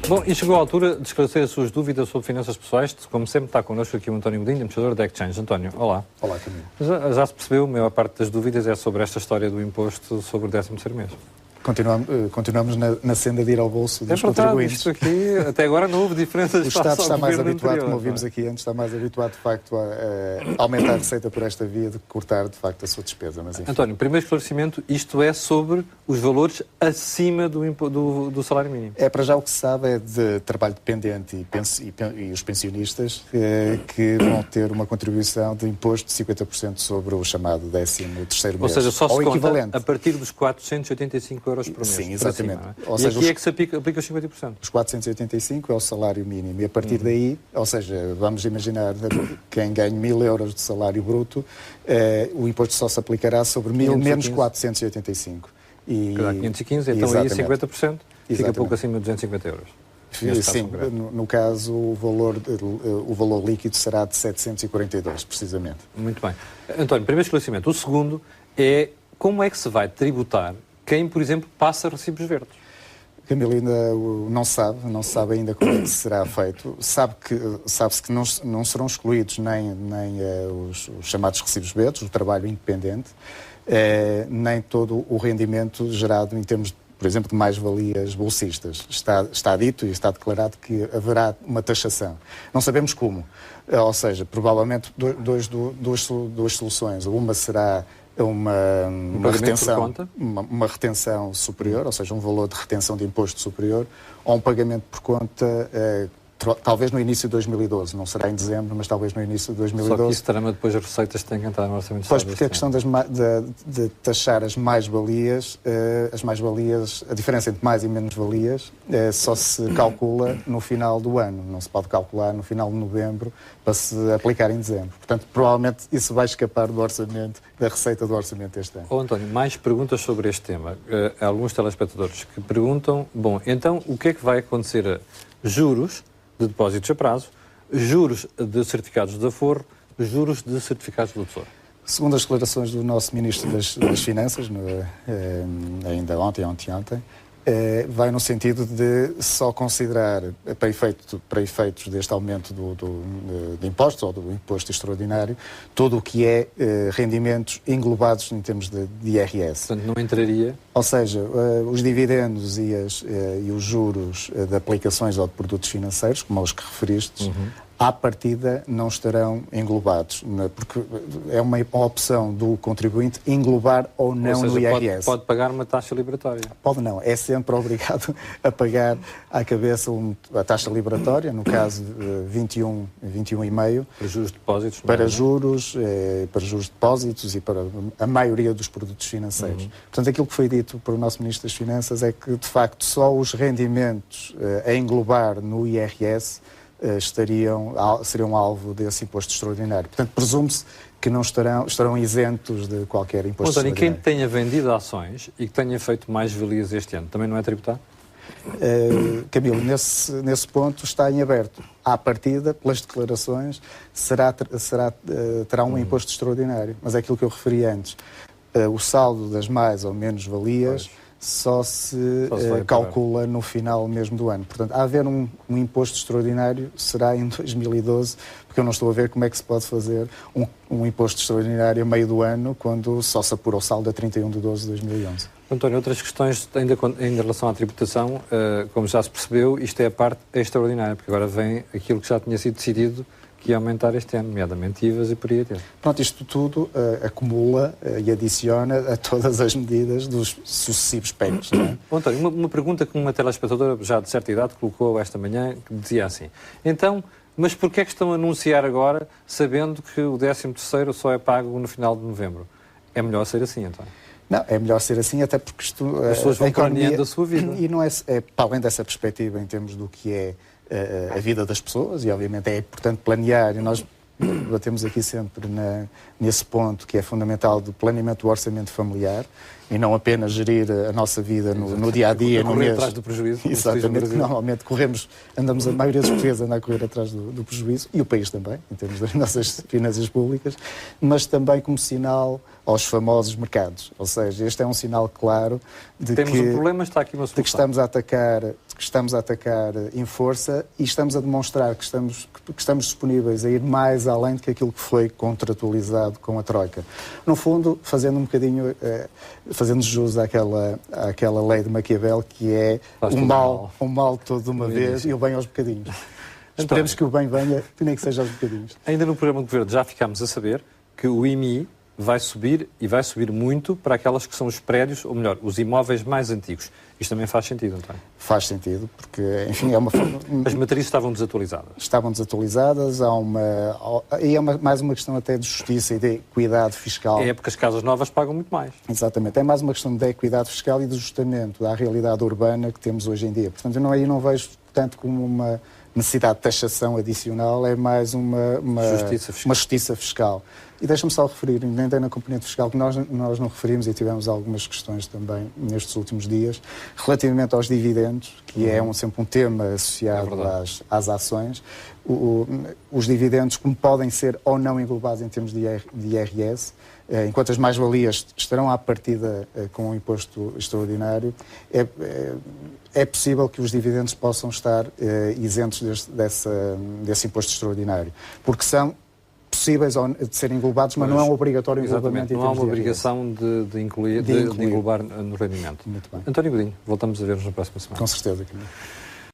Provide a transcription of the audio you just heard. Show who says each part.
Speaker 1: Bom, e chegou a altura de esclarecer as suas dúvidas sobre finanças pessoais. Como sempre, está connosco aqui o António Godinho, embaixador da Exchange. António, olá.
Speaker 2: Olá, Camilo.
Speaker 1: Já se percebeu, a maior parte das dúvidas é sobre esta história do imposto sobre o 13º mês.
Speaker 2: Continuamos na senda de ir ao bolso dos contribuintes.
Speaker 1: Isto aqui, até agora não houve diferenças.
Speaker 2: O Estado está mais habituado, como ouvimos aqui antes, está mais habituado, de facto, a aumentar a receita por esta via de cortar, de facto, a sua despesa. Mas,
Speaker 1: António, primeiro esclarecimento, isto é sobre os valores acima do salário mínimo.
Speaker 2: Para já o que se sabe é de trabalho dependente e os pensionistas que vão ter uma contribuição de imposto de 50% sobre o chamado 13º mês.
Speaker 1: Ou seja, só se
Speaker 2: conta
Speaker 1: a partir dos 485 euros por mês.
Speaker 2: Sim, exatamente.
Speaker 1: Cima, é? Ou seja, aqui é que se aplica os 50%.
Speaker 2: Os 485 é o salário mínimo. E a partir daí, ou seja, vamos imaginar quem ganha 1.000 euros de salário bruto, o imposto só se aplicará sobre 1.000 menos 485.
Speaker 1: E 515, então aí 50% fica pouco acima de 250 euros.
Speaker 2: Sim, no caso o valor líquido será de 742, precisamente.
Speaker 1: Muito bem. António, primeiro esclarecimento. O segundo é como é que se vai tributar quem, por exemplo, passa recibos verdes?
Speaker 2: Camilo ainda não sabe ainda como é que será feito. Sabe-se que não serão excluídos nem os chamados recibos verdes, o trabalho independente, nem todo o rendimento gerado em termos, por exemplo, de mais-valias bolsistas. Está dito e está declarado que haverá uma taxação. Não sabemos como. Ou seja, provavelmente duas soluções. Uma será uma retenção superior, ou seja, um valor de retenção de imposto superior, ou um pagamento por conta, talvez no início de 2012, não será em dezembro, mas talvez no início de 2012.
Speaker 1: Só que isso trama depois as receitas têm que entrar no orçamento de
Speaker 2: Pois, porque a questão de taxar as mais-valias, a diferença entre mais e menos-valias, só se calcula no final do ano, não se pode calcular no final de novembro para se aplicar em dezembro. Portanto, provavelmente isso vai escapar do orçamento, da receita do orçamento deste ano.
Speaker 1: António, mais perguntas sobre este tema. Há alguns telespectadores que perguntam, então o que é que vai acontecer a juros de depósitos a prazo, juros de certificados de aforro, juros de certificados do Tesouro?
Speaker 2: Segundo as declarações do nosso Ministro das Finanças, ainda ontem, vai no sentido de só considerar, para efeitos deste aumento de impostos, ou do imposto extraordinário, todo o que é rendimentos englobados em termos de IRS.
Speaker 1: Portanto, não entraria...
Speaker 2: Ou seja, os dividendos e os juros de aplicações ou de produtos financeiros, como os que referiste, à partida não estarão englobados, porque é uma opção do contribuinte englobar ou não no IRS.
Speaker 1: Pode pagar uma taxa liberatória?
Speaker 2: Pode não, é sempre obrigado a pagar à cabeça a taxa liberatória, no caso 21,5%.
Speaker 1: Para juros de depósitos?
Speaker 2: Para juros de depósitos e para a maioria dos produtos financeiros. Portanto, aquilo que foi dito pelo nosso Ministro das Finanças é que, de facto, só os rendimentos a englobar no IRS seriam alvo desse imposto extraordinário. Portanto, presume-se que não estarão isentos de qualquer imposto extraordinário.
Speaker 1: E quem tenha vendido ações e que tenha feito mais-valias este ano, também não é tributado?
Speaker 2: Camilo, nesse ponto está em aberto. À partida, pelas declarações, terá um imposto extraordinário. Mas é aquilo que eu referi antes. O saldo das mais ou menos valias só se calcula no final mesmo do ano. Portanto, a haver um imposto extraordinário será em 2012, porque eu não estou a ver como é que se pode fazer um imposto extraordinário a meio do ano, quando só se apura o saldo a 31 de 12 de 2011.
Speaker 1: António, outras questões ainda em relação à tributação, como já se percebeu, isto é a parte extraordinária, porque agora vem aquilo que já tinha sido decidido, que ia aumentar este ano, nomeadamente IVAs e por aí adiante.
Speaker 2: Pronto, isto tudo acumula e adiciona a todas as medidas dos sucessivos PECs. Não é?
Speaker 1: António, uma pergunta que uma telespectadora já de certa idade colocou esta manhã, que dizia assim, então, mas porquê é que estão a anunciar agora, sabendo que o 13º só é pago no final de novembro? É melhor ser assim, António?
Speaker 2: Não, é melhor ser assim, até porque isto...
Speaker 1: As pessoas vão planeando a sua vida.
Speaker 2: E não é para além dessa perspectiva, em termos do que é a vida das pessoas, e obviamente é importante planear, e nós batemos aqui sempre nesse ponto que é fundamental do planeamento do orçamento familiar, e não apenas gerir a nossa vida no dia-a-dia, no mês.
Speaker 1: Atrás do prejuízo.
Speaker 2: Exatamente, normalmente a maioria dos portugueses anda a correr atrás do prejuízo, e o país também, em termos das nossas finanças públicas, mas também como sinal aos famosos mercados. Ou seja, este é um sinal claro de
Speaker 1: Temos
Speaker 2: que,
Speaker 1: um problema, está aqui uma solução.
Speaker 2: de que estamos a atacar em força e estamos a demonstrar que estamos disponíveis a ir mais além do que aquilo que foi contratualizado com a Troika. No fundo, fazendo um bocadinho, fazendo jus àquela lei de Maquiavel, que é o mal todo de uma vez e o bem aos bocadinhos. Esperemos que o bem venha, nem que seja aos bocadinhos.
Speaker 1: Ainda no programa do Governo já ficámos a saber que o IMI vai subir e vai subir muito para aquelas que são os prédios, ou melhor, os imóveis mais antigos. Isto também faz sentido, António?
Speaker 2: Faz sentido, porque, enfim, é uma forma...
Speaker 1: As matrizes estavam desatualizadas.
Speaker 2: Estavam desatualizadas, mais uma questão até de justiça e de equidade fiscal.
Speaker 1: É porque as casas novas pagam muito mais.
Speaker 2: Exatamente, é mais uma questão de equidade fiscal e de ajustamento à realidade urbana que temos hoje em dia. Portanto, eu não vejo tanto como uma necessidade de taxação adicional, é mais uma justiça fiscal. E deixa-me só referir, ainda na componente fiscal, que nós não referimos e tivemos algumas questões também nestes últimos dias, relativamente aos dividendos, que é sempre um tema associado às ações. Os dividendos, como podem ser ou não englobados em termos de IRS, enquanto as mais-valias estarão à partida com um imposto extraordinário, é possível que os dividendos possam estar isentos desse imposto extraordinário, porque são possíveis de serem englobados, mas não é um obrigatório englobamento.
Speaker 1: Não há uma obrigação de englobar no rendimento.
Speaker 2: Muito bem.
Speaker 1: António Godinho, voltamos a ver-nos na próxima semana.
Speaker 2: Com certeza.